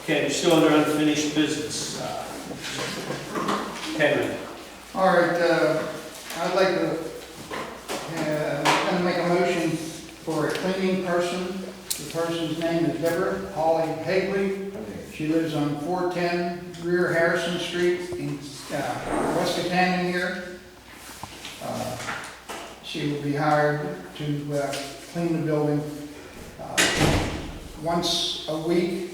Okay, we're still under unfinished business. Henry. All right, I'd like to, make a motion for a cleaning person. The person's name is Deborah Holly Hagley. She lives on 410 Rear Harrison Street in Wkcm here. She will be hired to clean the building once a week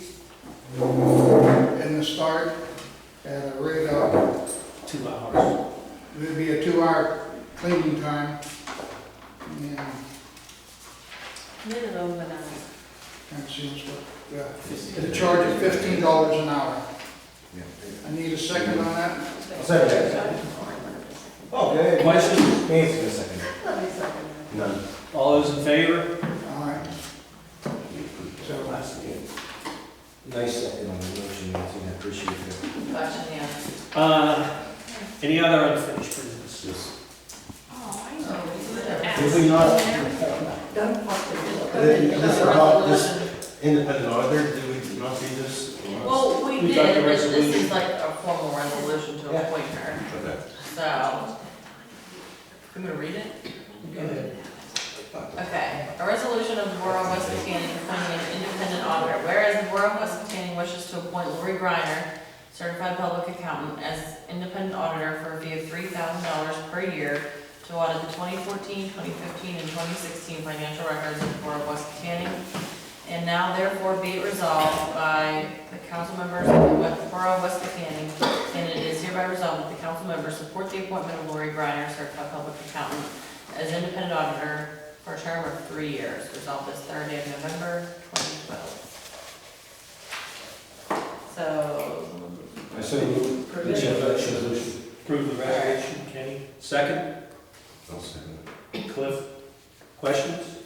in the start at a rate of 2 hours. It'll be a 2-hour cleaning time. And Minimum of an hour. see what's at a charge of $15 an hour. I need a second on that. I'll second that. Okay. Questions? Nancy's gonna second it. Let me second None. All those in favor? All right. So, Nice second on the motion, Nancy, I appreciate it. that. Gotcha, yeah. Any other unfinished business? Yes. Oh, I know. Did we not, Don't talk to this about this independent auditor, did we not do this? Well, we We got the did, but this resolution. is like a formal resolution to Yeah. appoint her. Okay. So, I'm gonna read it? Go ahead. Okay, a resolution of the Borough of West Buchanan appointing an independent auditor. Whereas the Borough of West Buchanan wishes to appoint Lori Griner, certified public accountant, as independent auditor for a fee of $3,000 per year to audit the 2014, 2015, and 2016 financial records of the Borough of West Buchanan. And now therefore be it resolved by the council members of the Borough of West Buchanan, and it is hereby resolved that the council members support the appointment of Lori Griner, certified public accountant, as independent auditor for a term of 3 years. Resolved this 3rd day of November, 2012. So, I say move. Resolution. Approve the resolution, Kenny. Second? I'll second it. Cliff? Questions?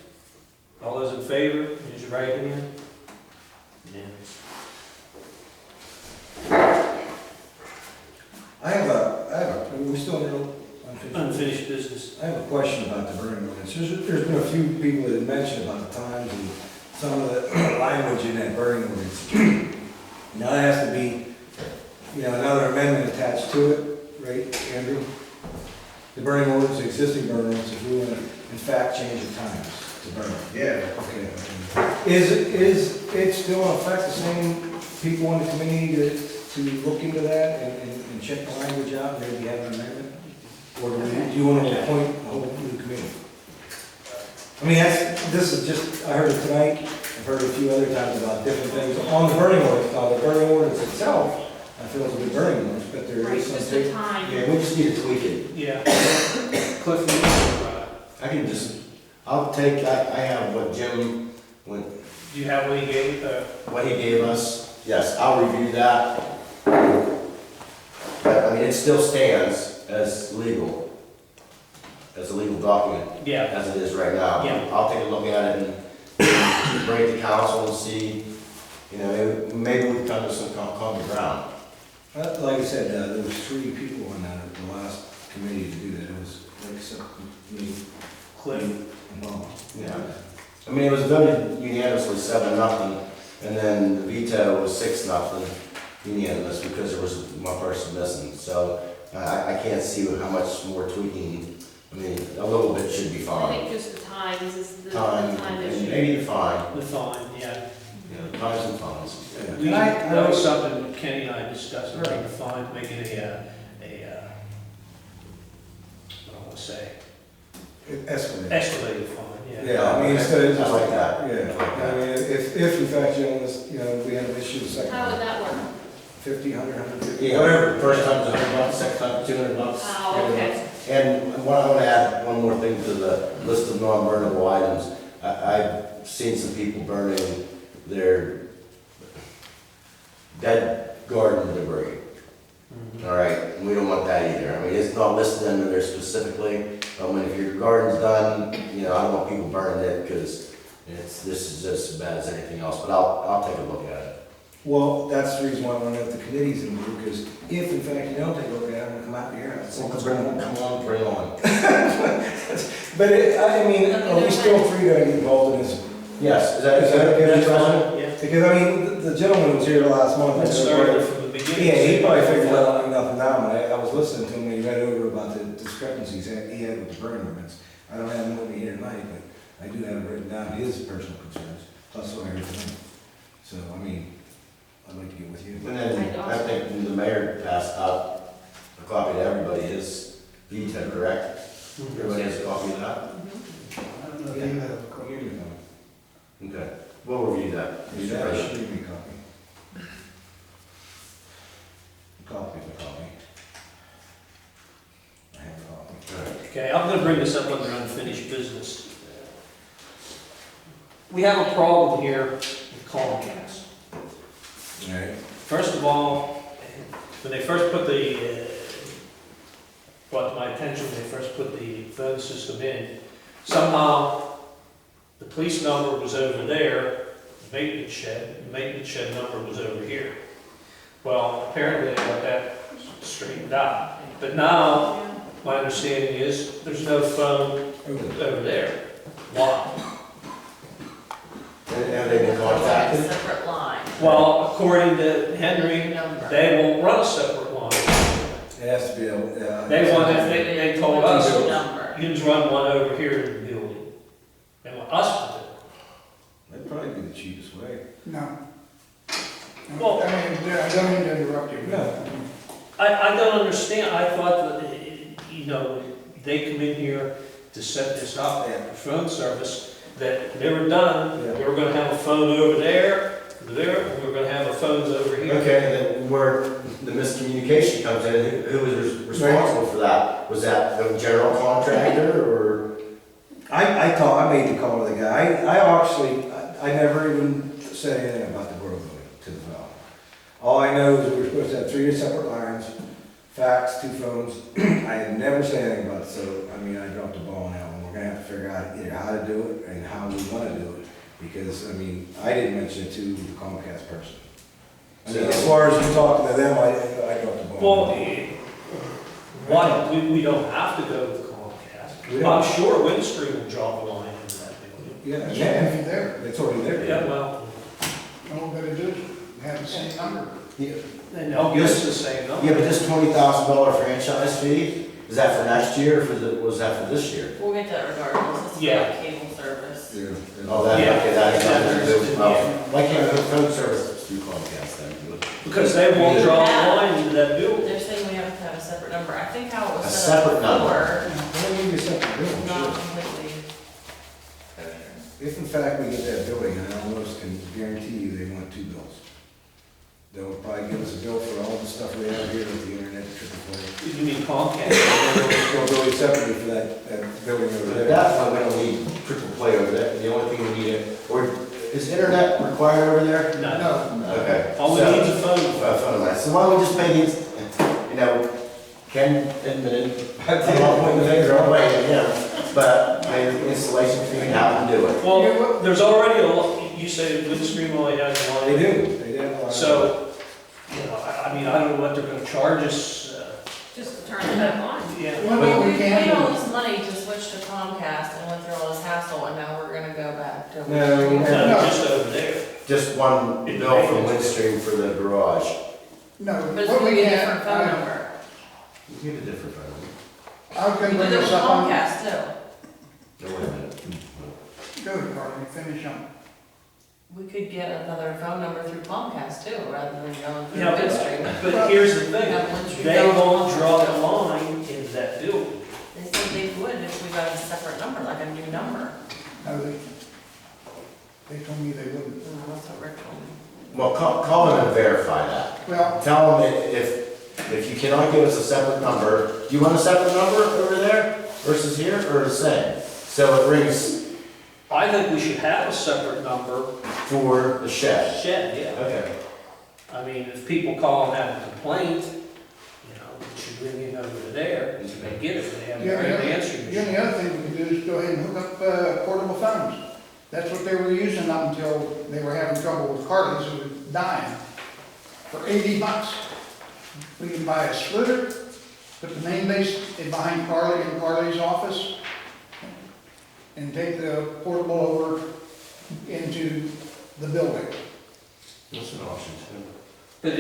All those in favor, raise your right hand. Unanimous. I have a, we still in unfinished. Unfinished business. I have a question about the burning ordinance. There's been a few people that have mentioned about the times and some of the language in that burning ordinance. Now, there has to be, another amendment attached to it, right, Andrew? The burning ordinance, the existing burning ordinance, if we want to, in fact, change the times to burn. Yeah. Okay. Is it still in effect, the same people on the committee to look into that and check the language out and maybe have an amendment? Or do you want to appoint a whole new committee? I mean, this is just, I heard it tonight, I've heard it a few other times about different things on the burning ordinance. Now, the burning ordinance itself, I feel it's a good burning ordinance, but there is just something. a time. Yeah, we just need to tweak it. Yeah. Cliff, you I can just, I'll take, I have what Jim, do you have what he gave you? what he gave us. Yes, I'll review that. But, I mean, it still stands as legal, as a legal document, Yeah. as it is right now. Yeah. I'll take a look at it and bring it to council and see, maybe we can come to some common ground. Like I said, there was 3 people on that, the last committee to do that. It was like me, Cliff. and Bob. Yeah. I mean, it was voted unanimously 7-0, and then the veto was 6-0 unanimous because there was one person missing. So I can't see how much more tweaking. I mean, a little bit should be I fine. think just the times is the Time, time and issue. maybe the fine, The fine, yeah. times and fines. We, And I that was something Kenny and I discussed, Right. making the fine, making what I want to say, It escalated. escalated fine, yeah. Yeah, I mean, instead of I just like that. Yeah, I like that. I mean, if in fact, we have an issue the second How would time, that work? 50, 100, 150, Yeah, whatever. first time's $100, second time $200. Oh, okay. And what I want to add, one more thing to the list of non-burnable items. I've seen some people burning their dead garden debris. Mhm. All right, and we don't want that either. I mean, it's not listed under there specifically. I mean, if your garden's done, I don't want people burning it because this is just as bad as anything else. But I'll take a look at it. Well, that's the reason why I want to know if the committee's in, because if in fact you don't take a look at it, I'm going to come out to your house. Well, bring it on. But I mean, are we still free to get involved in this? Yes, is that Is that okay, that's Mr. fine? President? Yeah. Because, I mean, the gentleman was here last month. Let's start it from the beginning. Yeah, he probably figured out enough now, but I was listening to him, and he read over about the discrepancies he had with the burn limits. I don't have them with me here tonight, but I do have it written down, his personal concerns, plus what everything. So, I mean, I'd like to get with you. And then I think the mayor passed out a copy to everybody, his veto, correct? Everybody has a copy of that? I don't know if you have a I'll copy. give you one. Okay, we'll review that. You Mr. should President. give me a copy. Copy of the copy. I have a copy. All right. Okay, I'm gonna bring this up under unfinished business. We have a problem here with Comcast. All right. First of all, when they first put brought to my attention, when they first put the phone system in, somehow the police number was over there, the maintenance shed number was over here. Well, apparently they got that straightened out. But now, my understanding is, there's no phone over there. Why? Have they been contacted? Separate line. Well, according to Henry, Number. they won't run a separate line. It has to be a, They want, they told us, Number. you can run one over here in the building. They want us to do it. That'd probably be the cheapest way. No. Well- I mean, I don't mean to interrupt you. No. I don't understand, I thought that, you know, they come in here to set this up, they have a phone service, that they were done, Yeah. we were gonna have a phone over there, and we were gonna have a phones over here. Okay, then where the miscommunication comes in, who was responsible for that? Was that the general contractor, or? I made the call to the guy. I never even said anything about the borough building to the phone. All I know is we were supposed to have 3 separate lines, fax, 2 phones. I had never said anything about it, so, I mean, I dropped the ball on that one. We're gonna have to figure out either how to do it and how we wanna do it. Because, I mean, I didn't mention it to the Comcast person. I mean, as far as you talking to them, I dropped the ball. Well, why, we don't have to go with Comcast. We don't. I'm sure Windstream will drop a line into that building. Yeah, It's yeah, already there. it's already there. Yeah, well, All we gotta do is have the same number. Yeah. then they'll give us the same number. Yeah, but this $20,000 franchise fee, is that for next year, or was that for this year? We'll get that regardless, it's Yeah. like cable service. Yeah. Oh, that, Yeah. okay, that is nothing to do with, Yeah. oh, why can't the phone service do Comcast then? Because they won't draw a line into that building. They're saying we have to have a separate number, I think how it was A set up separate number. before, Well, you just have to do it, not sure. completely kosher. If in fact we get that building, and I almost can guarantee you they want 2 bills. They'll probably give us a bill for all the stuff we have here with the internet, triple play. You mean Comcast? We'll go separately for that building over But there. that's why we don't need triple play over there, the only thing we need, or is internet required over there? No. No. Okay. All we So- need is a phone. Phone line, so why don't we just pay these, you know, Ken admitted, I'm not pointing the finger on way, you know, but pay the installation fee and have them do it. Well, there's already a lot, you say Windstream only has one. They do, they do. So, you know, I mean, I don't know what they're gonna charge us, Just turn it back on. yeah. One We thing we paid all can this money to switch to Comcast and went through all this hassle, and now we're gonna go back to. No, No, just over there. Just one bill from Windstream for the garage. do, no, But it's what gonna we be a can, different phone number. You get a different phone. I was We gonna bring did it with this up on. Comcast too. No, wait a minute. Go ahead, Carly, finish up. We could get another phone number through Comcast too, rather than going through Yeah, Windstream. but here's the thing, Have Windstream they go won't to draw Comcast. the line into that building. They said they would if we got a separate number, like a new number. No, they told me they wouldn't. That's what Rick told me. Well, call them and verify that. Well, Tell them if you cannot give us a separate number, do you want a separate number over there versus here, or the same? So it rings I think we should have a separate number for the shed. shed, yeah. Okay. I mean, if people call and have a complaint, you know, we should ring in over to there, and they get it, they have Yeah, an yeah. answering the only machine. other thing we can do is go ahead and hook up portable phones. That's what they were using up until they were having trouble with Carly's, who was dying. For $80, we can buy a splitter, put the main base behind Carly in Carly's office, and take the portable over into the building. That's an option too. But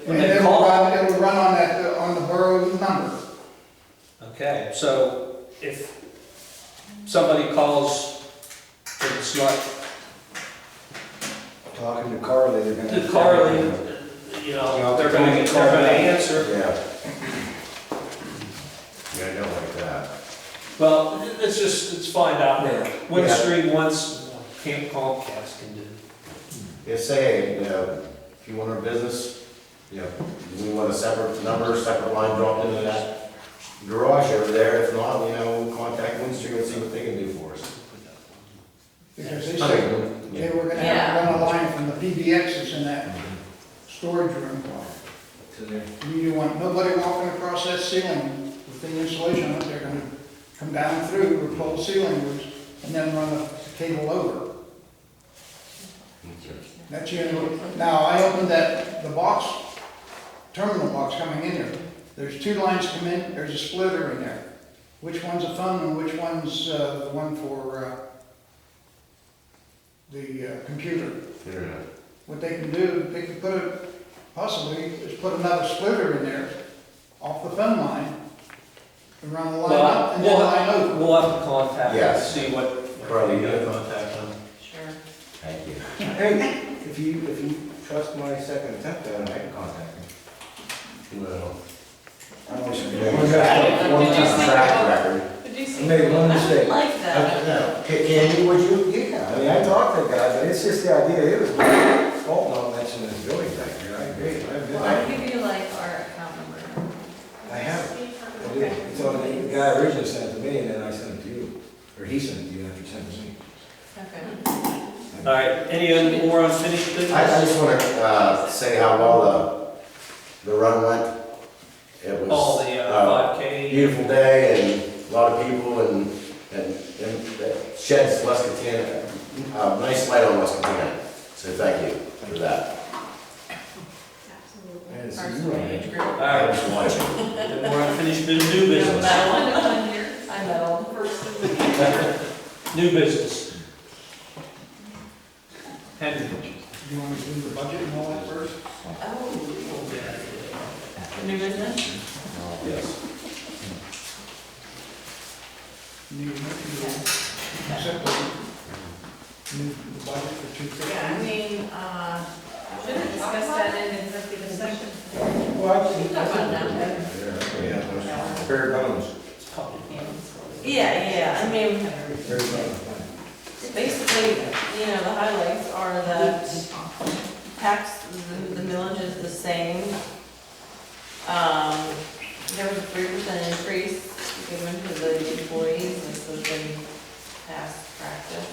when And they it'll call, run on that, on the borough number. okay, so if somebody calls, and it's not Talking to Carly, they're gonna. the Carly, you know, they're gonna answer. Yeah. Yeah, I don't like that. Well, let's find out there. One Yeah. stream once, Camp Comcast can do. If say, you know, if you want our business, you know, we want a separate number, separate line dropped into that garage over there. If not, you know, we'll contact Windstream and see what they can do for us. Because they I said mean, they yeah. were gonna have to run a line from the PBXs in that storage room. To there. You want nobody walking across that ceiling with the insulation up, they're gonna come down through, or pull the ceiling loose, and then run the cable over. That's the only, now, I opened the box, terminal box coming in here. There's two lines come in, there's a splitter in there. Which one's a phone and which one's the one for the computer? Internet. What they can do, they can possibly, is put another splitter in there off the phone line and run the line up and then line over. We'll have to contact them, Yes. see what. Carly, you you gotta contact them. Sure. Thank you. Hey, if you trust my second attempt, then I can contact him. Well, I always one Did you see- track record. Did you I see? made one mistake. I like that. No, Candy, would you? Yeah, I mean, I talked to the guy, but it's just the idea, it was my fault not mentioning this building thing here, I agree. Well, I'll give you like our account number. I have it. I did. It's on, the guy originally sent it to me, and then I sent it to you, or he sent it to you after he sent it to me. Okay. All right, any more unfinished business? I just want to say how well the run went. It All was the a 5K. beautiful day and a lot of people and it sheds West Catania, nice light on West Catania. So thank you for that. And it's Our you, right? age group. All I right, was watching. any more unfinished business, new business? I meddled. New business. Henry. You want to do the budget and all that first? Oh. New business? Yes. Need a motion to accept the budget for 250? Yeah, I mean, we should have discussed that in executive session. Well, We can talk about it now. Yeah. Bare bones. Yeah, I mean, Bare bones. basically, you know, the highlights are that tax, the millage is the same. There was a 3% increase given to the employees, this has been past practice.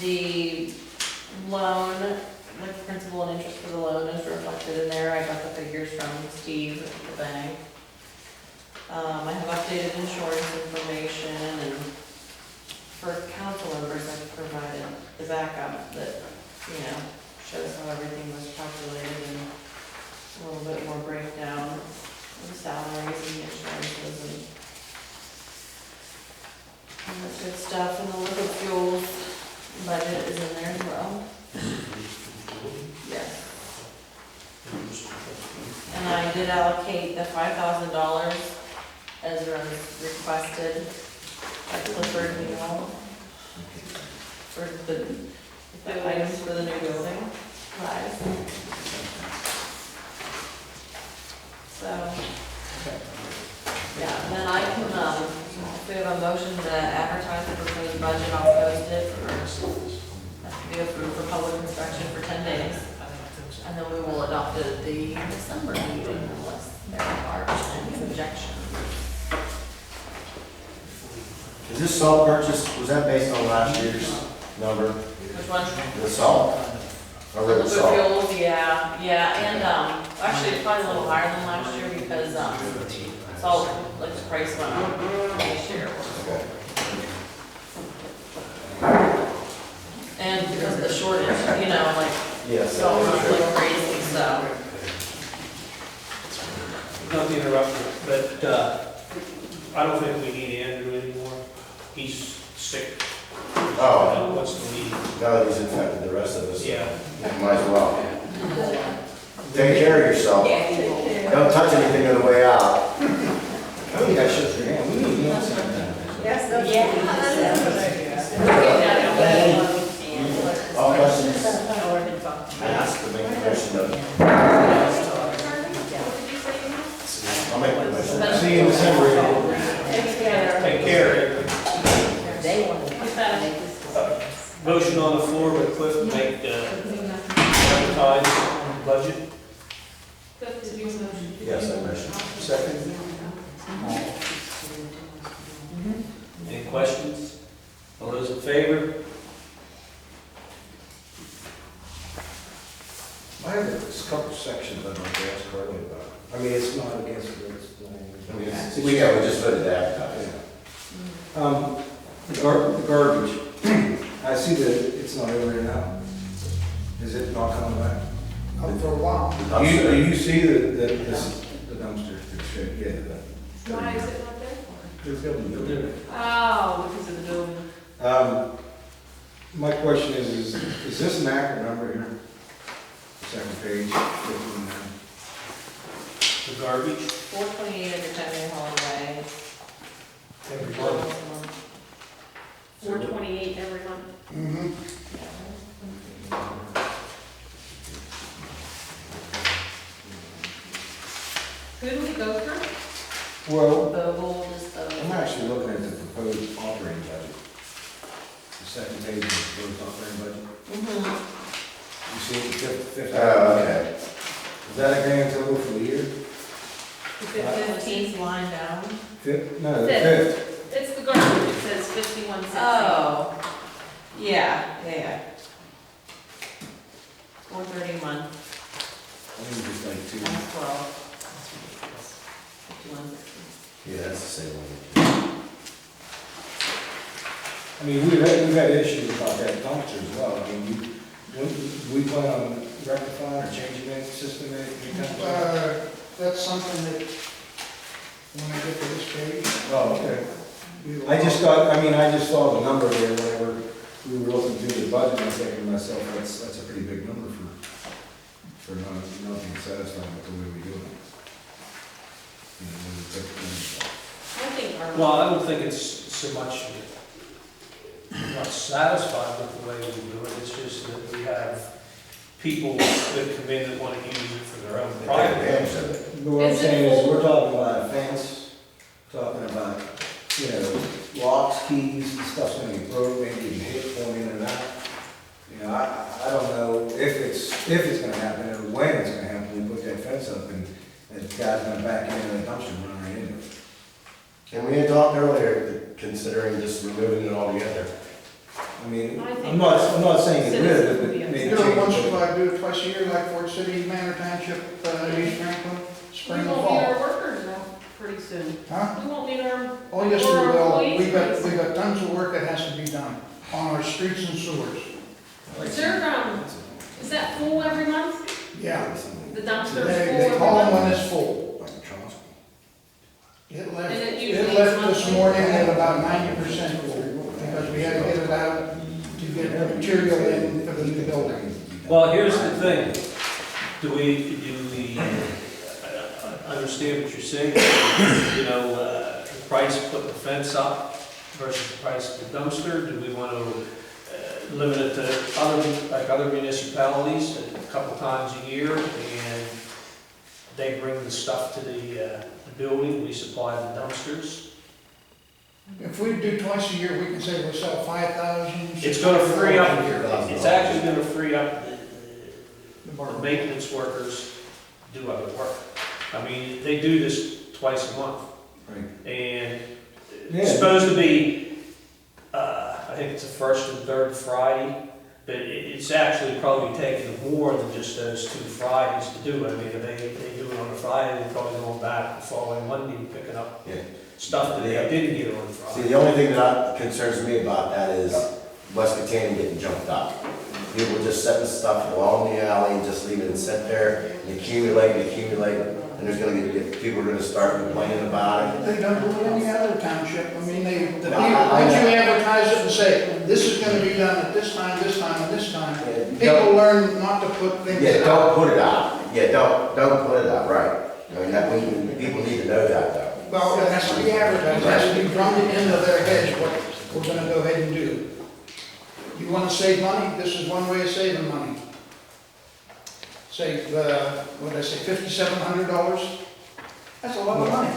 The loan, like the principal and interest for the loan is reflected in there, I got the figures from Steve at the bank. I have updated insurance information, and for council members, I've provided the backup that, you know, shows how everything was calculated and a little bit more breakdown of the salaries and the insurances and that good stuff, and the liquid fuels budget is in there as well. Yes. And I did allocate the $5,000 as was requested by Clifford, you know, for the items for the new building, supplies. So, yeah, and then I can, if we have a motion to advertise the proposed budget, I'll post it for, that to be approved for public inspection for 10 days. And then we will adopt it at the December meeting unless there are any objections. Is this salt purchase, was that based on last year's number? Which one? The salt? Or the Liquid salt? fuels, yeah, and, actually, it's probably a little higher than last year because, salt, like, the price went up this year. Okay. And because of the shortage, you know, like, Yes. salt went up like crazy, so. Not to interrupt you, but, I don't think we need Andrew anymore. He's sick. Oh. What's the need? Now that he's infected the rest of us, Yeah. you might as well. Take care of yourself. Don't touch anything on the way out. I think I shook your hand. We need to know something. All questions? I asked to make a motion of. I'll make the motion. See you in December. Take care. Motion on the floor with Cliff to make, advertise budget. Yes, I motion. Second. Any questions? All those in favor? I have a couple sections I'd like to ask Carly about. I mean, it's not against it, I mean, we just voted to advertise. The garbage, I see that it's not over there now. Is it not coming back? Up for a while. Do you see the dumpster, the shed, yeah, Why is it not there? the building? Oh, because of the building. My question is this an accurate number here? The second page, 15. The garbage? 428 at the County Hallway. Every month. 428 every month. Mm-hmm. Who do we go through? Well, Vogel is the. I'm actually looking at the proposed operating budget. The second page of the proposed operating budget. Mhm. You see it, the fifth. Oh, okay. Is that a grand total for the year? The 15th. 15th line down. Fifth? No, the Fifth. fifth. It's the garbage, it says 5160. Oh, yeah. 430 a month, I think it's like two. times 12. 5160. Yeah, that's the same one. I mean, we've had issues about that dumpster as well. I mean, we plan on rectifying or changing that system anytime? That's something that, when I get to this page. Oh, okay. I just saw the number there whenever we were looking through the budget, and I was thinking to myself, that's a pretty big number for not being satisfied with the way we do it. You know, when we take things. I think our. Well, I don't think it's so much not satisfied with the way we do it, it's just that we have people that come in that want to use it for their own Take private. advantage of it. But what I'm Is it saying is, full? we're talking about a fence, talking about, locks, keys, and stuff's gonna be broke, maybe you can hit, going in and out. I don't know if it's gonna happen, or when it's gonna happen, we put that fence up, and the guy's gonna back in and the dumpster run right into it. And we had talked earlier, considering just removing it altogether. I mean, I think I'm not saying get rid of citizens it, would be but maybe Do change it once, it. do it twice a year, like Fort City, Manor Township, East Franklin, We spring and won't need our fall. workers now pretty soon. Huh? We won't need our. Oh, yes, we or our will. employees We pretty got soon. tons of work that has to be done on our streets and sewers. Is there, is that full every month? Yeah, The dumpster's full they every call them month? when it's full. Like a transport. It left, And it it usually left is this monthly? morning at about 90% full, because we had to get it out to get material in for the new building. Well, here's the thing, do we understand what you're saying? The price of putting the fence up versus the price of the dumpster, do we want to limit it to other municipalities a couple times a year, and they bring the stuff to the building, we supply the dumpsters? If we do twice a year, we can say we'll sell 5,000. It's gonna free up, $600,000. it's actually gonna free up the The maintenance workers do other work. I mean, they do this twice a month, Right. and Yeah. it's supposed to be, I think it's the first and third Friday, but it's actually probably taking more than just those 2 Fridays to do it. I mean, if they do it on a Friday, they're probably going back the following Monday and picking up Yeah. stuff that they didn't get on See, Friday. the only thing that concerns me about that is Wkcm getting jumped up. People just setting stuff along the alley and just leaving it sit there and accumulate, and there's gonna get, people are gonna start complaining about it. They don't do it in any other township. I mean, once you I- advertise it and say, this is gonna be done at this time, People learn not to put things Yeah, out. don't put it out. Yeah, don't put it out, right. I mean, that, people need to know that though. Well, it has to be advertised, it has to be drummed into their heads what we're gonna go ahead and do. You wanna save money, this is one way of saving money. Save, what did I say, $5,700? That's a lot of money.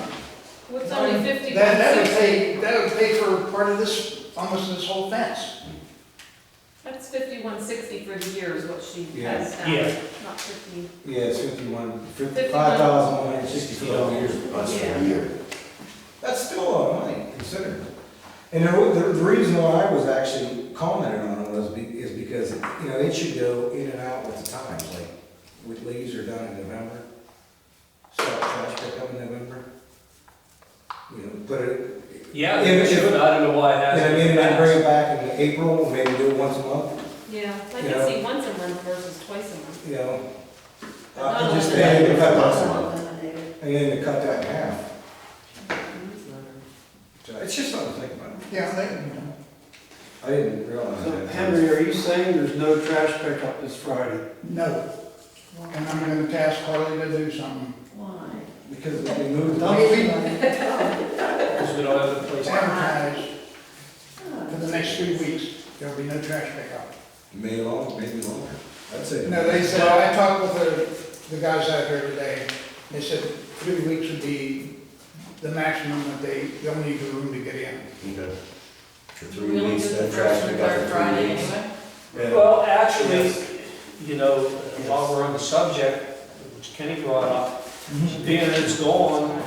What's only 50? That would pay for part of this, almost this whole fence. That's 5160 for the year is what she Yeah. has down. Yeah. Not 50. Yeah, it's 5,160 years. That's for a year. That's still a lot of money, considering. And the reason why I was actually commenting on it is because, you know, it should go in and out with the times, like, with leaves are done in November. Start trash pickup in November. You know, put it, Yeah, If- it should, I don't know why it and I hasn't. mean, been then bring it passed. back in April, maybe do it once a month, Yeah, I Yeah. can see once a month versus twice a month. you know? Not And just, only and then cut Once a that, month. and then to cut that in half. So it's just something to think about. Yeah, I didn't realize So that. Henry, are you saying there's no trash pickup this Friday? no. And I'm gonna task Harley to do something. Because they moved Maybe Because we don't have the place. advertise for the next 3 weeks, there'll be no trash pickup. Maybe longer, maybe longer. I'd say. No, they said, I talked with the guys out here today, they said 3 weeks would be the maximum that they'll need the room to get in. Okay. For Do 3 we only weeks, do the no first trash and pickup third for Friday 3 weeks. anyway? Yeah. Well, actually, you know, while we're on the subject, which Kenny brought up, being that it's gone,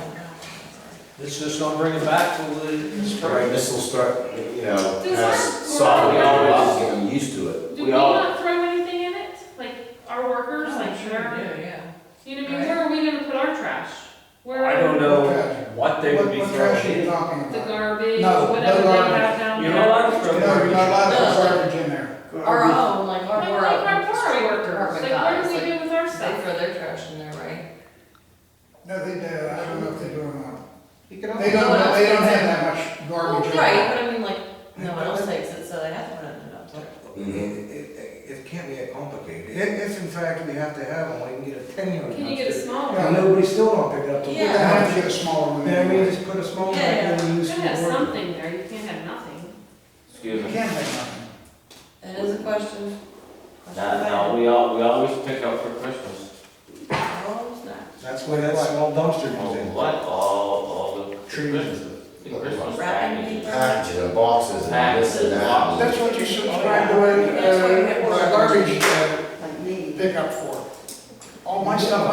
it's just not bring it back till the Right, spring. this will start, you know, Does as our- softening up, getting used to it. Do we not throw anything in it? Like our workers, like Sure, where, yeah. you know, what I mean, where are we gonna put our trash? Where I don't know what they would What be what trash are throwing you in. talking the about? garbage, No, no whatever they garbage. have down You're there. not allowed to throw No, you're not allowed to put No. garbage in there. Our own, like our Like borough, our street borough workers, department like what guys, do we do like, with our they stuff? throw their trash in there, right? No, they do, I don't know if they do or not. You They can don't, they don't have that much Well, garbage in right, there. but I mean, like, no one else takes it, so they have to put it in the dumpster. Mhm. It can't be that complicated. If in fact we have to have one, we can get a 10-yard. Can you get a small Yeah. And one? nobody still don't pick it up. till- You're gonna have to get a smaller one. You know what I mean, just put a small one Yeah, and You use gotta for have work. something there, you can't have nothing. Excuse You me. can't have nothing. It is a question. No, we always pick up for Christmas. Oh, snap. That's where that small dumpster comes in. What? All the Trees. Christmas, the Christmas Wrapping packaging. paper. Packaging and boxes and this and that. That's what you subscribe to a garbage pickup for. All my stuff, I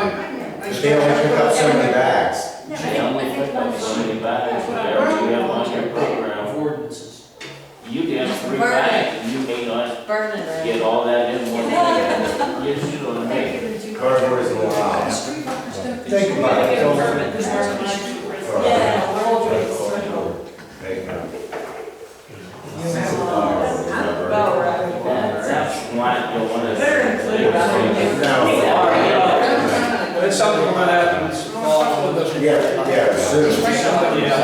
But they only pick up so many bags. They only pick up so many bags, whatever you have on your program. Of ordinances. You get 3 bags, and you may not Burn it, right? get all that in one day. You should only make. Cardboard is allowed. Think about it. It's all- Yeah, we're all drinking. Oh, right. That's why you want to. It's something we're gonna have to follow with us. Yeah, soon. Yeah.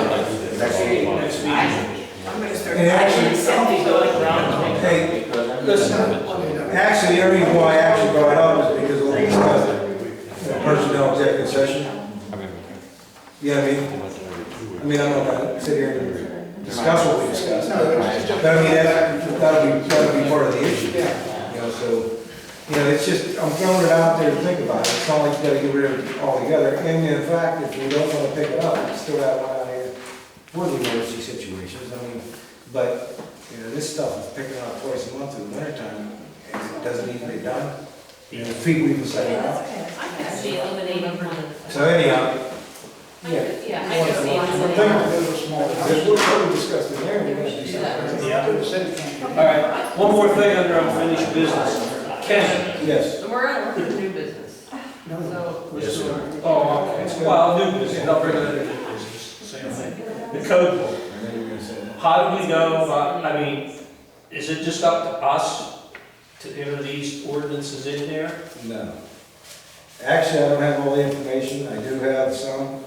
Next week. Next meeting. And actually, Hey, actually, the only reason why I actually brought it up is because of the personnel executive session. Yeah, I mean, I'm not gonna sit here and discuss what we discussed. But I mean, that'll be part of the issue. Yeah. You know, so, you know, it's just, I'm throwing it out there to think about it. It's not like you gotta get rid of it altogether. And in fact, if we don't wanna pick it up, we still have one out here for the emergency situations. I mean, but, you know, this stuff is picking up twice a month in the wintertime, and it doesn't even get done. You know, people even say it out. I can see eliminating one. So anyhow, I yeah. could- Yeah, I can see Think eliminating one. of it as a small Because what we discussed in there, we're gonna do something. Yeah. The city can't do All that. right, one more thing under unfinished business. Ken? Yes. So we're at new business. So, Yes, sir. Oh, okay. Well, new business, not regular new business, same thing. The code book. I know you're gonna say that. How do we go about, I mean, is it just up to us to enter these ordinances in there? No. Actually, I don't have all the information. I do have some.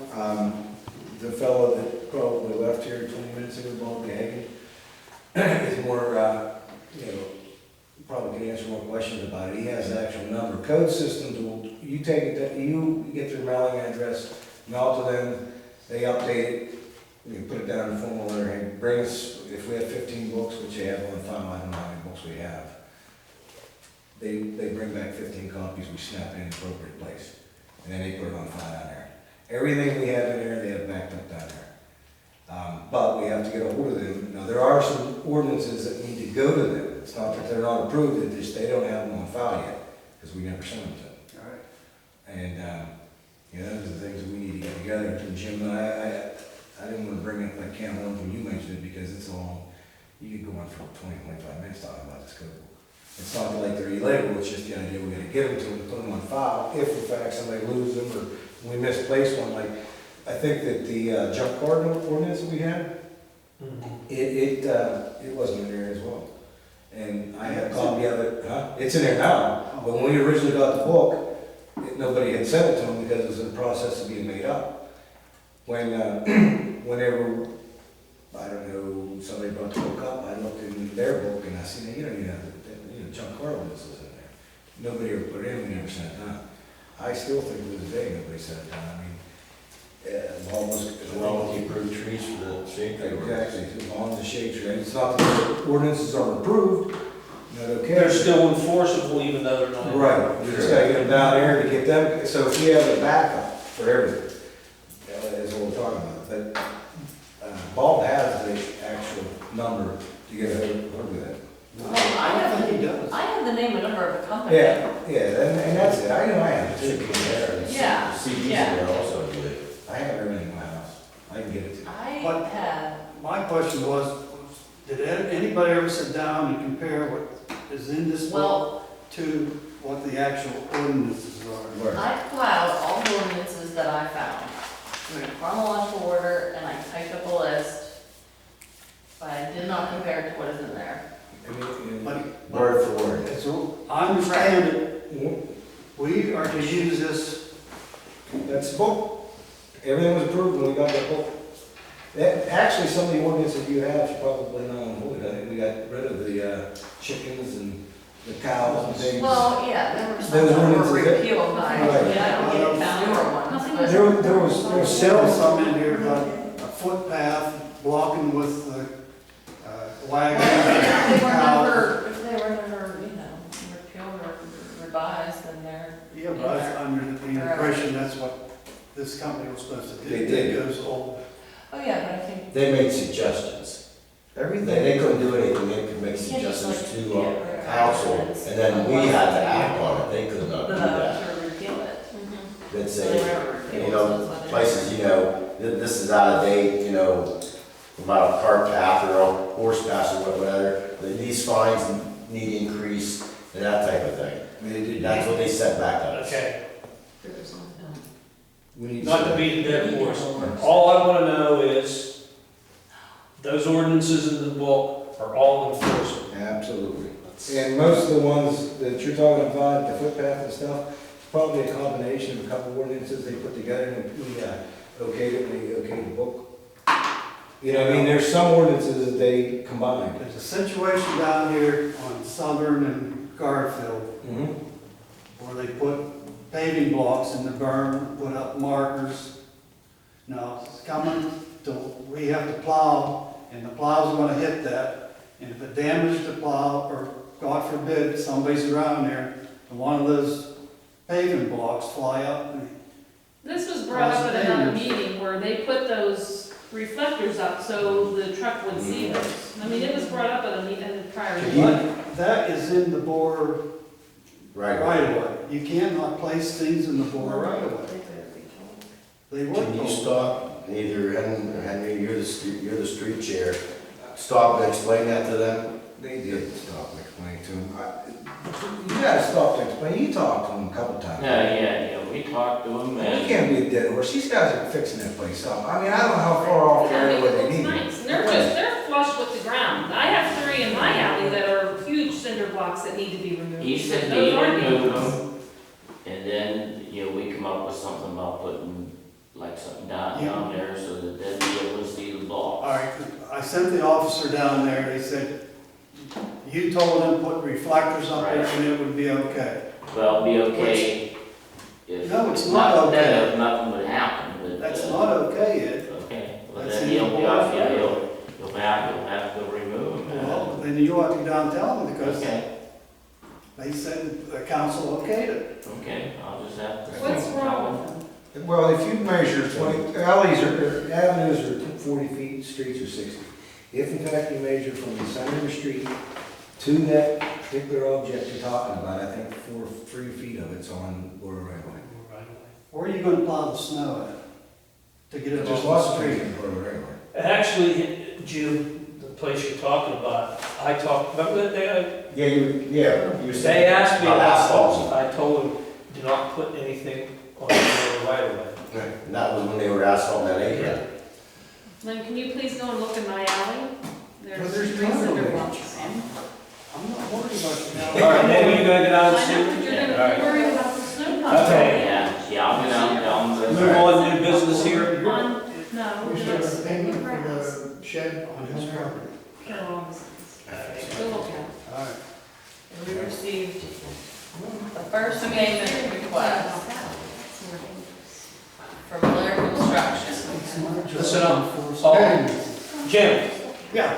The fellow that probably left here 20 minutes ago, Bob Hagan, is more, you know, probably could answer more questions about it. He has the actual number. Code systems will, you take it, you get their mailing address, mail to them, they update it, you put it down in a formal letter, and bring us, if we have 15 books, which they have on file, I don't know how many books we have. They bring back 15 copies, we snap it in the appropriate place, and then they put it on file down there. Everything we have in there, they have backed up down there. But we have to get a hold of them. Now, there are some ordinances that need to go to them. It's not that they're not approved, it's just they don't have them on file yet, because we never sent them to them. All right. And, you know, those are the things that we need to get together. And Jim, I didn't want to bring up that can of worms when you mentioned it, because it's all, you could go on for 20, 25 minutes talking about this code. It's not like they're illegal, it's just the idea we're gonna give them to them, to put them on file, if in fact somebody loses them, or we misplace one, like, I think that the junk card ordinance that we had, it wasn't in there as well. And I had a copy of it, it's in there now, but when we originally got the book, nobody had sent it to them because it was in the process of being made up. When, whenever, I don't know, somebody brought the book up, I looked in their book and I seen, you know, junk car ordinances in there. Nobody ever put it in, we never sent it down. I still think it was a day nobody sent it down. I mean, almost, As long as you approve trees for the shade tree. exactly, as long as the shade tree, it's not that the ordinances are approved, not okay. They're still enforceable even though they're not. Right, we just gotta get them down there to get them, so if we have a backup for everything, is what we're talking about. But, Bob has the actual number to get a hold of that. Well, I think he does. have the name and number of the company. Yeah, and that's it, I know I have It should it be there. Yeah, CDs in yeah. there also, do it. I have everything in my house, I can get it to you. I What? have, My question was, did anybody ever sit down and compare what is in this book well, to what the actual ordinances are? Right. I plowed all the ordinances that I found in chronological order, and I typed up a list, but I did not compare it to what is in there. But, Word for word. so I understand it, Mhm. we are to use this, That's the book, everything was approved when we got that book. Actually, some of the ordinances you have should probably not on hold. I think we got rid of the chickens and the cows and things. Well, yeah, there were some Those that were ordinances that- repealed by, Right. yeah, I don't get newer ones, but. There was still several, some in here about a footpath blocking with wagons If and they were cows. never, if they were never, you know, repealed or revised, then they're. Yeah, but I was under the impression that's what this company was supposed to do. They did. It goes old. Oh, yeah, but I think. They made suggestions. everything. They couldn't do anything, they could make you can't just, suggestions like, to get rid of council, ordinance. and then we had to act on it, they could not do that. To repeal it. They'd So they say, never repealed, you so know, that's what it places, is. you know, this is out of date, you know, about a cart path or a horse path or whatever, these fines need increase, and that type of thing. They did. That's what they set back to us. Okay, We need not to beat a dead horse. All I wanna know is, those ordinances in the book are all enforceable. Absolutely. And most of the ones that you're talking about, the footpath and stuff, it's probably a combination of a couple ordinances they put together and we okayed it, we okayed the book. You know, I mean, there's some ordinances that they combine. There's a situation down here on Southern and Garfield Mm-hmm. where they put paving blocks in the berm, put up markers. Now, it's coming to, we have to plow, and the plow's gonna hit that. And if it damages the plow, or God forbid, somebody's around there, and one of those paving blocks fly up, and This was brought up at another meeting where they put those reflectors up so the truck would see those. I mean, it was brought up at a prior meeting. but that is in the bore Right. right away. You cannot place things in the bore right away. They were Can you told. stop, either Henry, you're the street chair, stop and explain that to them? They did stop and explain to him. You gotta stop and explain, you talked to him a couple times. Yeah, we talked to him You and can't be a dead horse, these guys are fixing that place up. I mean, I don't know how far off Yeah, they're it where they looks need nice. it. And they're flush with the ground. I have 3 in my alley that are huge cinder blocks that need to be removed. he said Those he are removed dangerous. them. And then, we come up with something about putting like something down there so that they'd be able to see the All blocks. right, I sent the officer down there, they said, You told them put reflectors up there and it would be okay. Well, it'd be okay if. No, it's if not nothing- okay. If nothing would happen, but. That's not okay, Ed. Okay, well That's then in you'll the be board off, of you'll have to remove them. Well, then you ought to go down and tell them because Okay, they said the council okayed it. okay, I'll just have to. What's wrong with them? Well, if you measure 20, alleys or avenues are 40 feet, streets are 60. If in fact you measure from the center of the street to that particular object you're talking about, I think 3 feet of it's on border right away. Where are you gonna plow the snow at? To get it There's off lots the of trees street? in border right away. Actually, Jim, the place you're talking about, I talked, remember that Yeah, you said. they asked me about asphalt. asphalt. I told them, do not put anything on the right of way. Right, and that was when they were asphalting that apron. Then can you please go and look in my alley? Well, there's There's three tons of cinder them. blocks. I'm not worried about All right, maybe you're gonna get I out know, and but you're see. gonna All right. be worried about the snow. Okay. Yeah, I'll get out, Move on, new business here. On, no, We still that's have payment for grass. the shed on his property. Carol, go look at it. All right. We received the first payment request from Blair Construction. Listen up, all. Jim, Yeah,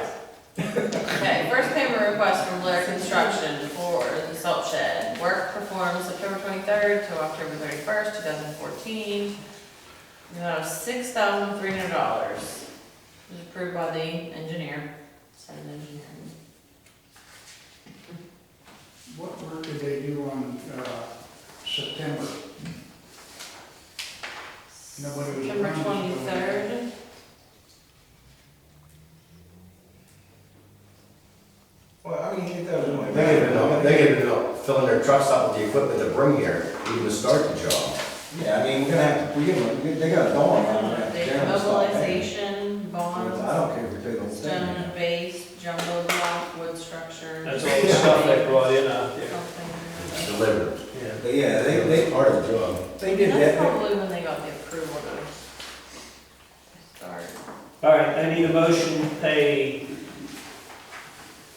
Okay, first payment request from Blair Construction for the salt shed. Work performed September 23rd to October 31st, 2014. The amount of $6,300. Was approved by the engineer, site engineer. What work did they do on, September? Nobody was September around. 23rd. Well, I mean, it doesn't. They even know filling their trucks up with the equipment to bring here, even to start the job. Yeah, I mean, we're gonna have to, they got a dawn on that. The mobilization, I bonds, don't care if we pay the whole stone thing. base, jumbo block, wood structure. that's all the stuff they brought in out there. Something. Delivered. Yeah. But yeah, they Part of the job. did That's that. probably when they got the approval to start. All right, I need a motion to pay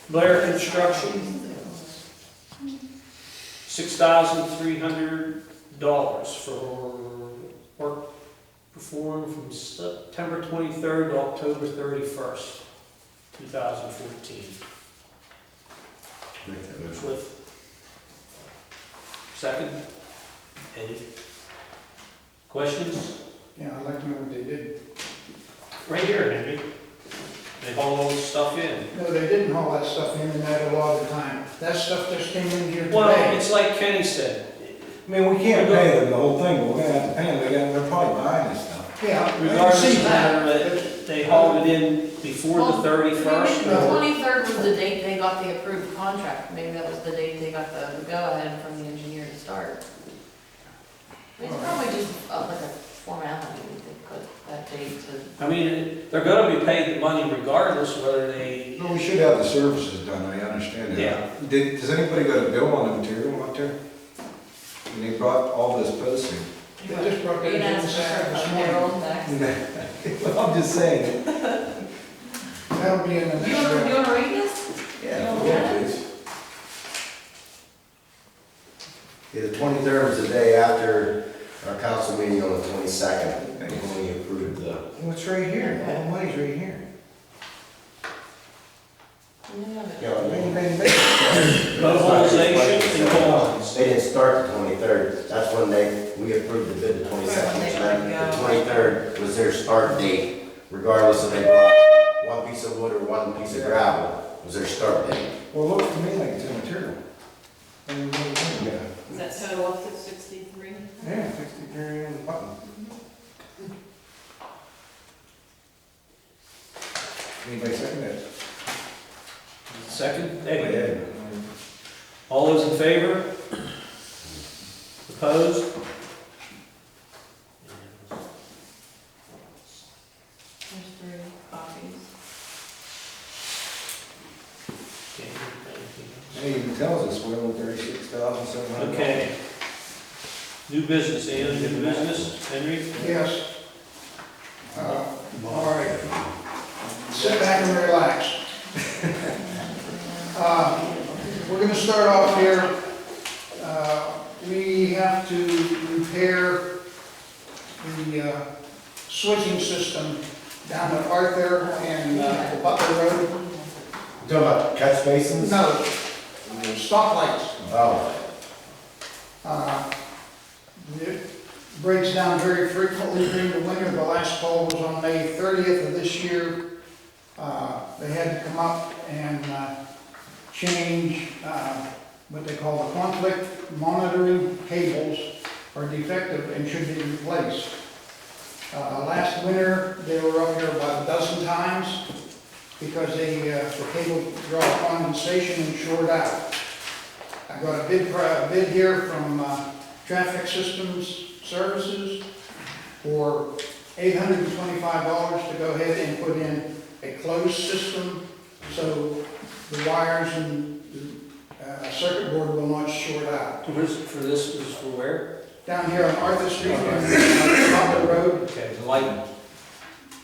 Blair Construction $6,300 for work performed from September 23rd to October 31st, 2014. Make that motion. With second, any questions? Yeah, I'd like to know what they did. Right here, Henry. They haul all this stuff in. No, they didn't haul that stuff in and that a lot of the time. That stuff just came in here Well, today. it's like Kenny said, I mean, we can't pay them the whole thing, but we're gonna have to pay them, they're probably buying this stuff. Yeah, I can regardless see of that. that, they hauled it in before the 31st. The 23rd was the date they got the approved contract. Maybe that was the date they got the go-ahead from the engineer to start. It's probably just like a formality, they put that date to. I mean, they're gonna be paid the money regardless whether they, But we should have the services done, I understand that. Yeah. Does anybody got a bill on the material out there? And they brought all this posting. They just brought Are you that gonna in ask Saturday for this morning. payroll next? Well, I'm just saying. That'll be in the You next. wanna read this? Yeah, please. Yeah, the 23rd was the day after our council meeting on the 22nd, when we approved the. Well, it's right here, all the money's right here. Bang, bang, bang. mobilization and bonds. They didn't start the 23rd, that's when we approved the bid the 22nd, They so then let the go. 23rd was their start date, regardless if they bought one piece of wood or one piece of gravel, was their start date. Well, it looks to me like it's a material. Yeah, Is that total up to 63? yeah, 63 on the button. Anybody second that? Second, Eddie. All those in favor? Opposed? There's 3 copies. It even tells us we're over 36,700. Okay. New business, Ian, new business, Henry? Yes. All right. Sit back and relax. We're gonna start off here. We have to repair the switching system down at Arthur and the Butler Road. You talking about catch basins? No, stoplights. Oh, It breaks down very frequently during the winter. The last call was on May 30th of this year. They had to come up and change what they call the conflict monitoring cables are defective and should be replaced. Last winter, they were up here about a dozen times because the cable draw condensation and short out. I got a bid here from Traffic Systems Services for $825 to go ahead and put in a closed system so the wires and the circuit board will not short out. For this is for where? Down here on Arthur Street and Butler Road, Okay, the lighting.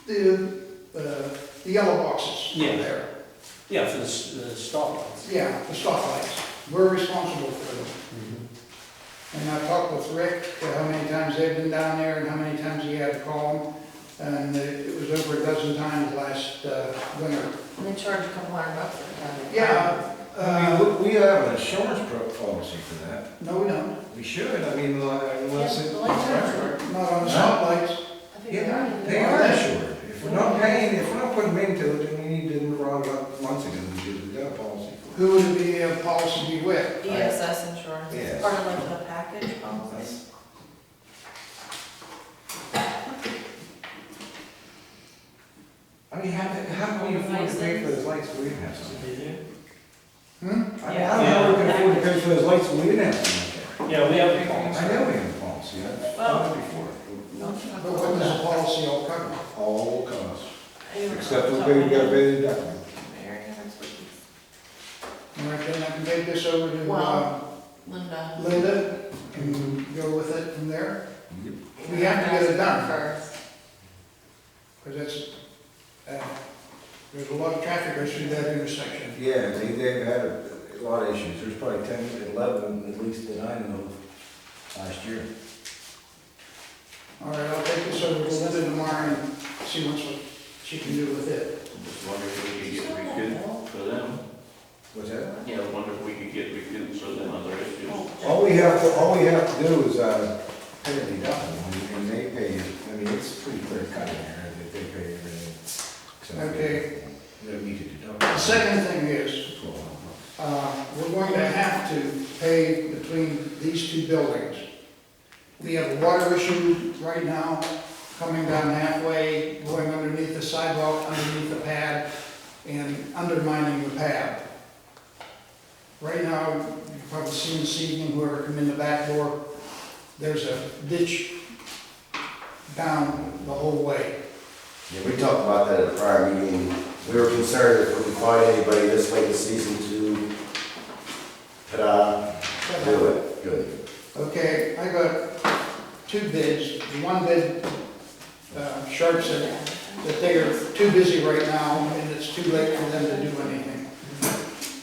the yellow boxes Yeah. there. Yeah, for the stoplights. Yeah, the stoplights. We're responsible for them. And I talked with Rick, how many times they've been down there and how many times he had to call them. And it was over a dozen times last winter. And they charge a couple $100 for it. Yeah, I mean, we have an insurance policy for that. no, we don't. We should, I mean, unless Yes, it. the lights are insured. Not on the stoplights. I think they are. Yeah, they are insured. If we're not paying, if we're not putting them into it, then we need to run it up months ago, we got a policy for it. Who would it be a policy be with? ESS insurance, Yes. it's part of like the package policy. I mean, how can we afford to pay for those lights if we didn't have some? Hmm? I mean, I don't know how we can afford to pay for those lights if we didn't have some. Yeah, we have a I policy. know we have a policy, I've done it before. But what does the policy all cover? All costs, Except except for we gotta pay the deductible. All right, then I can take this over to Well- Linda. Linda and go with it from there. We have to get it done, First. because that's, there's a lot of traffic goes through that intersection. Yeah, they've had a lot of issues, there's probably 10, 11, at least that I know of last year. All right, I'll take this over to Linda tomorrow and see what she can do with it. Just wonder if we could get recouped for them. What's that? Yeah, wonder if we could get recouped for them other issues. All we have to do is, pay the deductible, and they pay, I mean, it's pretty clear cut in there, that they pay everything. So, Okay. They don't need to deduct. The second thing is, we're going to have to pay between these two buildings. We have a water issue right now, coming down halfway, going underneath the sidewalk, underneath the pad, and undermining the pad. Right now, you've probably seen this evening, whoever come in the back door, there's a ditch down the whole way. yeah, we talked about that at a prior meeting. We were concerned if we could find anybody this late in the season to, do it. Good. Okay, I got two bids. The one bid, Sharp said that they are too busy right now and it's too late for them to do anything.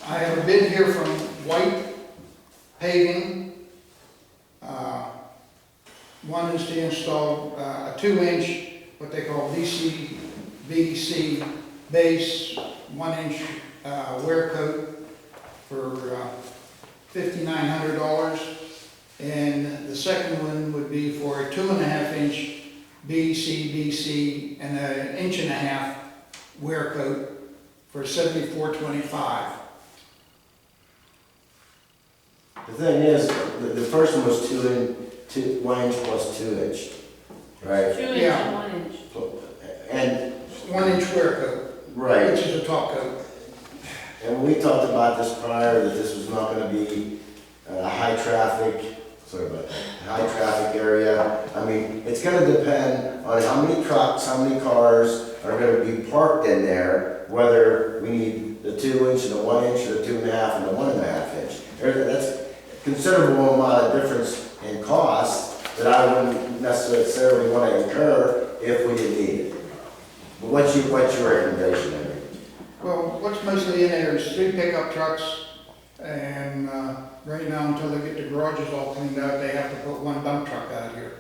I have a bid here from White Paving. One is to install a 2-inch, what they call VC base, 1-inch wear coat for $5,900. And the second one would be for a 2.5-inch BC and an 1.5-inch wear coat for $74.25. The thing is, the first one was 1 inch plus 2 inch, right? 2 inch Yeah. and 1 inch. And, 1-inch wear coat, right, which is a top coat. and we talked about this prior, that this was not gonna be a high traffic, sorry about that, high traffic area. I mean, it's gonna depend on how many trucks, how many cars are gonna be parked in there, whether we need the 2 inch and the 1 inch, or the 2.5 and the 1.5 inch. That's a considerable amount of difference in cost that I wouldn't necessarily wanna incur if we didn't need it. But what's your recommendation, Henry? Well, what's mostly in there is 3 pickup trucks, and right now, until they get the garages all cleaned out, they have to put 1 dump truck out here.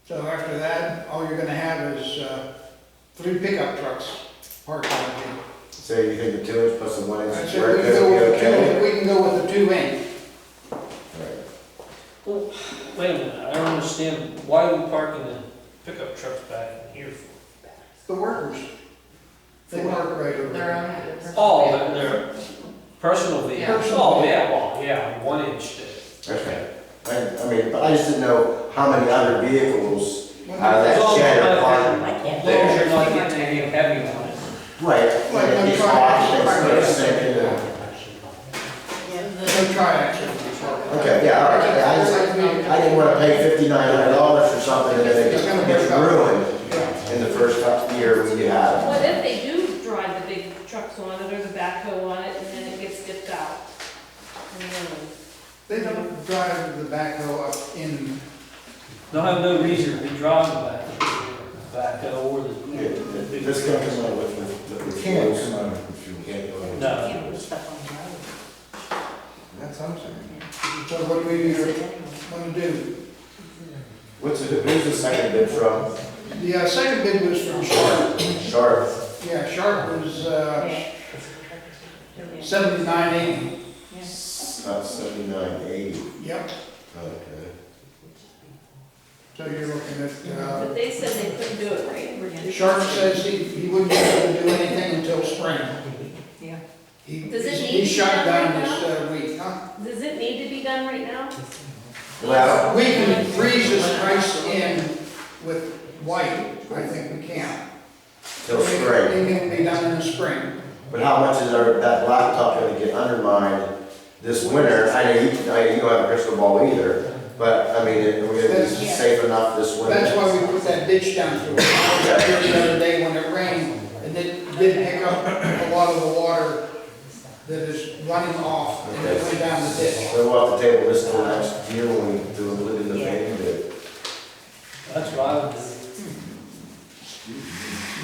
So after that, all you're gonna have is 3 pickup trucks parked out here. So you think the 2 inch plus the 1 I inch said square we could can go be with okay? we can go with the 2 inch. Well, wait a minute, I don't understand, why are we parking the pickup trucks back in here for? The workers, they park right over Their there. own. personal Oh, vehicle. they're personal vehicles, Yeah. oh, yeah, well, yeah, 1 inch did. Okay. I mean, but I just didn't know how many other vehicles When out of they- that shed are As parked. long as you're not getting any heavy on it. Right, Like and no it's truck. off, it's sinking and. No triaxle. Okay, yeah, all right, I didn't wanna pay $5,900 for something and then it gets ruined in the first year when you have it. What if they do drive the big trucks on it or the backhoe on it and then it gets dipped out? I don't know. They don't drive the backhoe up in, They'll have no reason to be driving back or the. This can come out with. Can't come out with fuel. Can't go in. No. That's what I'm saying. so what do we want to do? Who's the second bid from? The second bid was from Sharp. Sharp. Yeah, Sharp was 79.80. About 79.80. Yep, Okay. so you're looking at, But they said they couldn't do it right. Sharp says he wouldn't be able to do anything until spring. Yeah. Does it need He to be shut done down right this week, huh? Does it need to be done right now? Well, We can freeze this price in with white, I think we can. till spring. It can be done in the spring. But how much is that blacktop gonna get undermined this winter? I know you don't have a crystal ball either, but I mean, are we gonna be safe enough this winter? That's why we put that ditch down through. I was out here the other day when it rained, and it did pick up a lot of the water that is running off and it went down the ditch. So we'll have to table this till next year when we do a live in the paving bid. That's what I would do.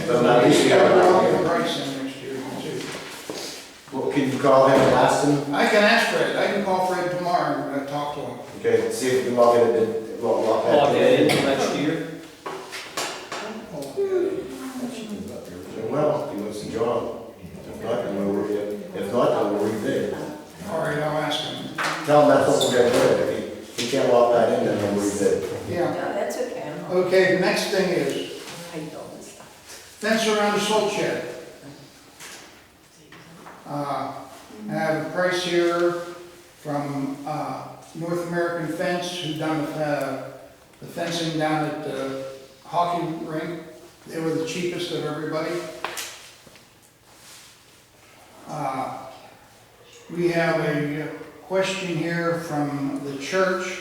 But at least we have We'll an get idea. the price in next year, too. Well, can you call him and ask him? I can ask Fred, I can call Fred tomorrow and talk to him. Okay, see if we can lock it in, lock that. Lock it in for next year. Well, if he wants to join. If not, then we'll rebid. All right, I'll ask him. Tell him that's what we're gonna do. If he can't lock that in, then we'll rebid. Yeah. No, that's okay. Okay, the next thing is fence around the salt shed. I have a price here from North American Fence, who done the fencing down at the hockey rink. They were the cheapest of everybody. We have a question here from the church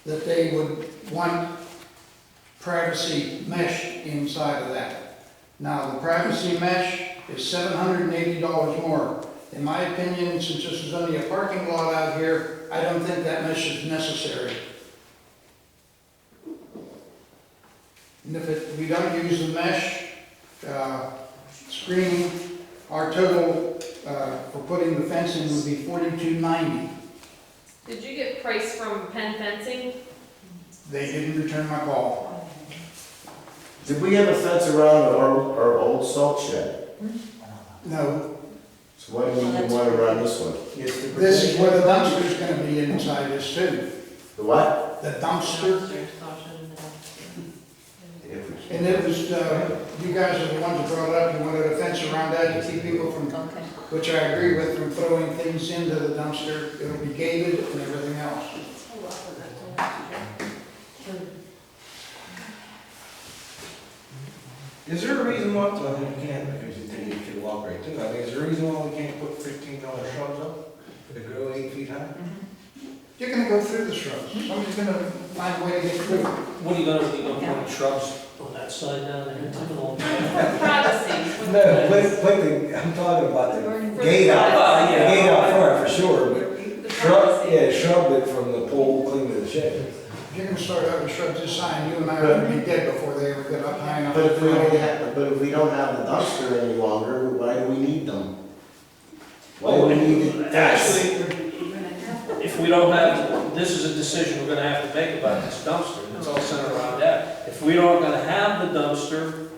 that they would want privacy mesh inside of that. Now, the privacy mesh is $780 more. In my opinion, since this is only a parking lot out here, I don't think that mesh is necessary. And if we don't use the mesh screening, our total for putting the fence in would be $42.90. Did you get price from Penn Fencing? They didn't return my call. Did we have a fence around our old salt shed? No, So why do we need one around this one? this is where the dumpster's gonna be inside this too. The what? The dumpster, If we and it was, you guys are the ones that brought it up, you wanted a fence around that to keep people from, which I agree with, from throwing things into the dumpster. It'll be gated and everything else. Is there a reason why, well, you can't, because you can walk right to it. I mean, is there a reason why we can't put $15 shrubs up that grow 8 feet high? You're gonna go through the shrubs. Somebody's gonna find a way to get through. What are you gonna put shrubs on that side down there? Privacy. No, I'm talking about the gate out, Oh, yeah. gate out front for sure, but The shrub, privacy. yeah, shrub it from the pole clean to the shed. If you're gonna start out with shrubs this high, you and I are gonna be dead before they ever get up high enough. But if we don't have the dumpster any longer, why do we need them? Why do we need it? Actually, if we don't have, this is a decision we're gonna have to make about this dumpster, and it's all centered around that. If we aren't gonna have the dumpster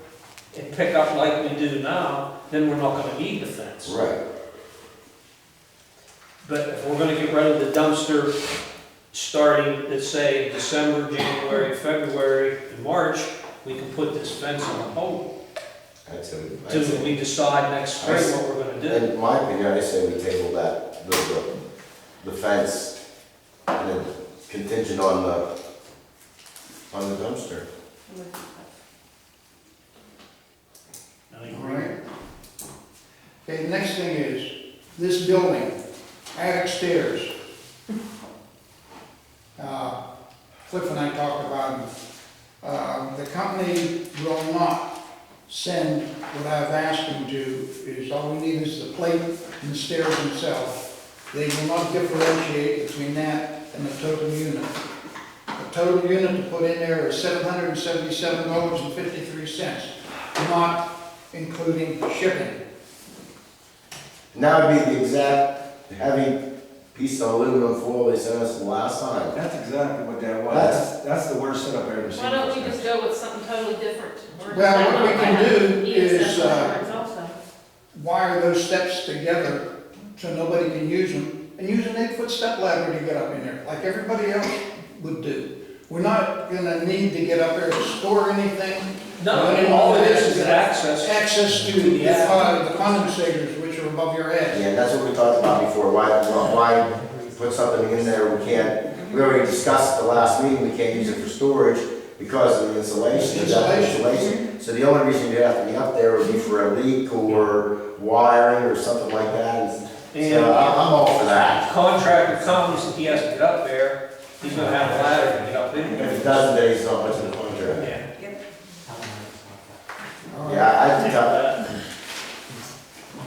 and pick up like we do now, then we're not gonna need the fence. Right. But if we're gonna get rid of the dumpster, starting, let's say, December, January, February, and March, we can put this fence on hold. Till we decide next spring what we're gonna do. In my opinion, I say we table that, the fence, and then contingent on the dumpster. All right. Okay, the next thing is, this building, attic stairs. Cliff and I talked about it. The company will not send what I've asked them to, is all we need is the plate and the stairs themselves. They will not differentiate between that and the total unit. The total unit to put in there is $777.53, not including shipping. And that would be the exact heavy piece of aluminum foil they sent us the last time. That's exactly what that was. That's the worst setup I've ever seen. Why don't we just go with something totally different? Or Well, just what we can have do ESS is, insurance also. Wire those steps together so nobody can use them, and use an 8-foot step ladder to get up in there, like everybody else would do. We're not gonna need to get up there to store anything. No, all it is access. Access to the condensators, which are above your head. Yeah, that's what we talked about before, why put something in there we already discussed at the last meeting, we can't use it for storage because of the insulation. So the only reason you have to be up there would be for a leak or wiring or something like that. And So I'm all for that. contractor comes, and he has to get up there, he's gonna have a ladder to get up in If there. it doesn't, then he's not much of a contract. Yeah. Yeah, I think that.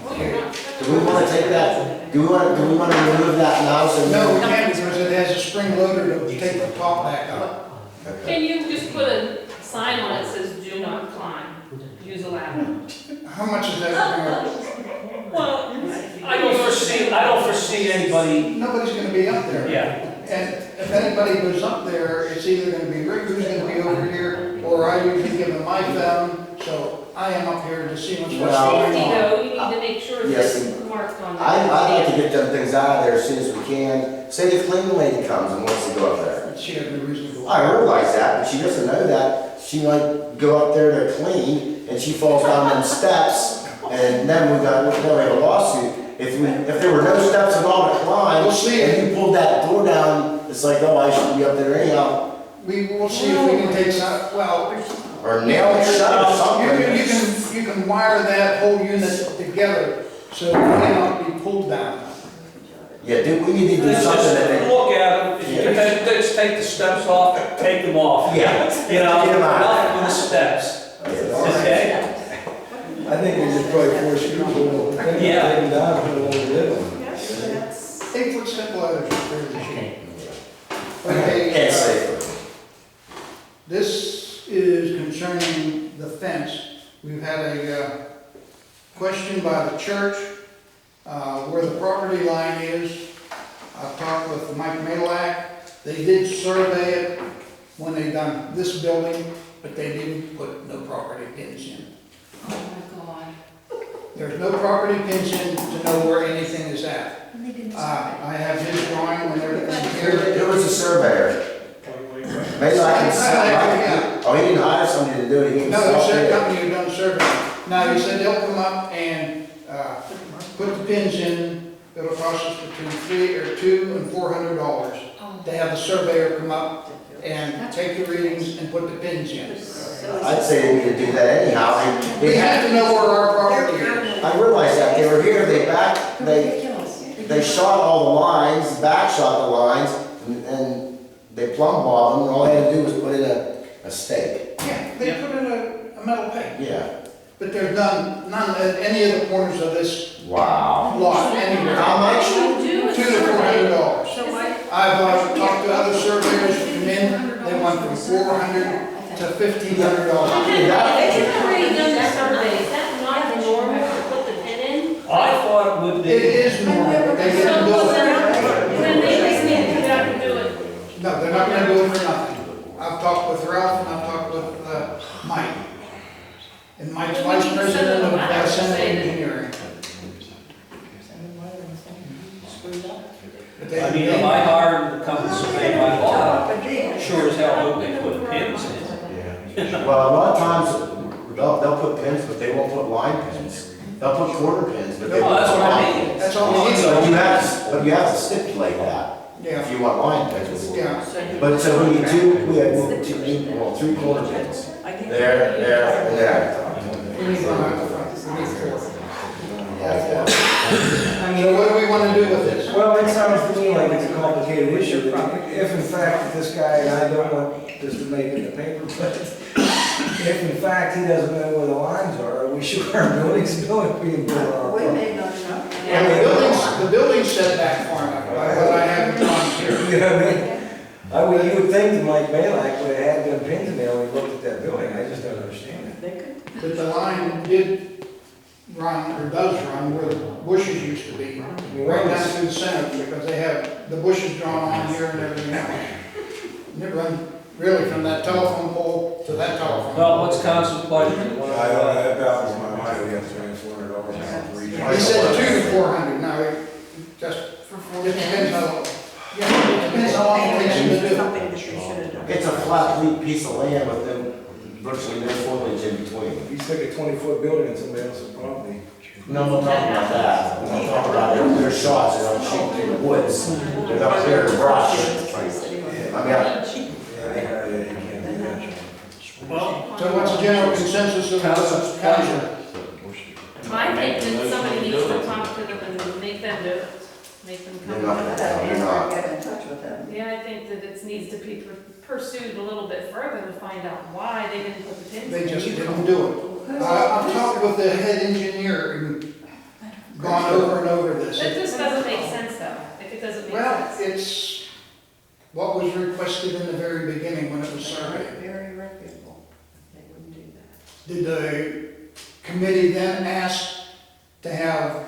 Well, you're not- Do we wanna take that, do we wanna remove that now so? No, we can't, because it has a spring loader to take the top back up. Okay. Can you just put a sign on it that says do not climb, use a ladder? How much is that gonna, Well, I don't foresee anybody, nobody's gonna be up there. yeah. And if anybody goes up there, it's either gonna be Rick who's gonna be over here, or I usually give him my phone, so I am up here to see what's going Well, safety on. though, you need to make sure that Yes, it's marked on. I'd like to get them things out of there as soon as we can. Say the cleaning lady comes and wants to go up there. She had no reason to go. I realize that, but she doesn't know that. She might go up there to clean and she falls down them steps and then we have a lawsuit. If there were no steps at all to climb, We'll see. and you pulled that door down, it's like, oh, I shouldn't be up there anyhow. We will see if we can take some, well, Or nail it shut or something. you can wire that whole unit together so it cannot be pulled down. Yeah, we need to do Let's something just that they. look at them, if you can just take the steps off, take them off. Yeah. You know, Get 'em out. nothing with the steps, okay? I think we just probably force you to put them Yeah. down, put them over the middle. 8-foot step ladders are fairly cheap. Okay, And safer. this is concerning the fence. We've had a question by the church where the property line is. I've talked with Mike Malak. They did survey it when they done this building, but they didn't put no property pins in. Oh my God. There's no property pins in to know where anything is at. I have his drawing when they're here. It was a surveyor. Maybe I can Yeah. oh, he didn't hire somebody to do it, he No, himself it's did their it. company who done survey. Now, he said they'll come up and, put the pins in, it'll cost us between $200 and $400 to have the surveyor come up and take the readings and put the pins in. I'd say they need to do that anyhow. We have to know where our property is. I realize that, they were here, they shot all the lines, back shot the lines, and they plumb bobbed them, and all they had to do was put in a stake. Yeah, they put in a metal peg, Yeah. but there's none at any of the corners of this Wow. lot anywhere. How much? What you do is $200 to survey. $400. So why? I've talked to other surveyors run from $400 to $1,500. If you've already done the survey, is that not normal to put the pin in? I thought it would be. It is normal, but they So, didn't do it. then they just need to go out and do it. No, they're not gonna do it for nothing. I've talked with Ralph and I've talked with Mike. And Mike's Then we vice need to president send them of a letter Senate saying- Engineering. But they- I mean, if I hired them to come and survey my lot, sure as hell hope they put pins in. Yeah. Well, a lot of times, they'll put pins, but they won't put line pins. They'll put quarter pins, but they Well, won't that's put what I line mean. pins. That's all we need. But you have to stipulate that, Yeah, if you want line pins. yeah. But so we need two, we have three quarter pins. There, and there. We need one out the front. We need four. I So mean, what do we wanna do with this? well, it sounds to me like it's a complicated issue. If in fact this guy, and I don't want this to make it in the paper, but if in fact he doesn't know where the lines are, we should our buildings being built on our We property. may not know. And the building's set back far enough, by what I have drawn here. You know what I mean? You would think that Mike Malak would have had them pins in there when he looked at that building, I just don't understand it. They could. But the line did run, or does run, where the bushes used to be, right down through the center, because they have the bushes drawn on here and everything else. And it runs really from that telephone pole to that telephone. Well, what's council's pleasure? You wanna, That baffles my mind, we have to transfer $400 now, three. He said 2 to 400, now it just, For it 4 depends pins. how, yeah, it depends how long it takes you to do. Something that you should have done. It's a flat piece of land with them virtually no foliage in between. If you stick a 20-foot building in somebody else's property. No, I'm not talking about that. I'm talking about their shots, they're not shooting through the woods. They're not clear the brush. I mean, well, So what's the general consensus of the council? I think that somebody needs to talk to them and make them do it, make them They're come. not up. gonna- You're not get in touch with them. Yeah, I think that it needs to be pursued a little bit further to find out why they didn't put the pins in. They just didn't do it. I've talked with the head engineer and gone over and over this. That just doesn't make sense though, if it doesn't make Well, sense. it's what was requested in the very beginning when it was surveyed. Very reputable. They wouldn't do that. Did the committee then ask to have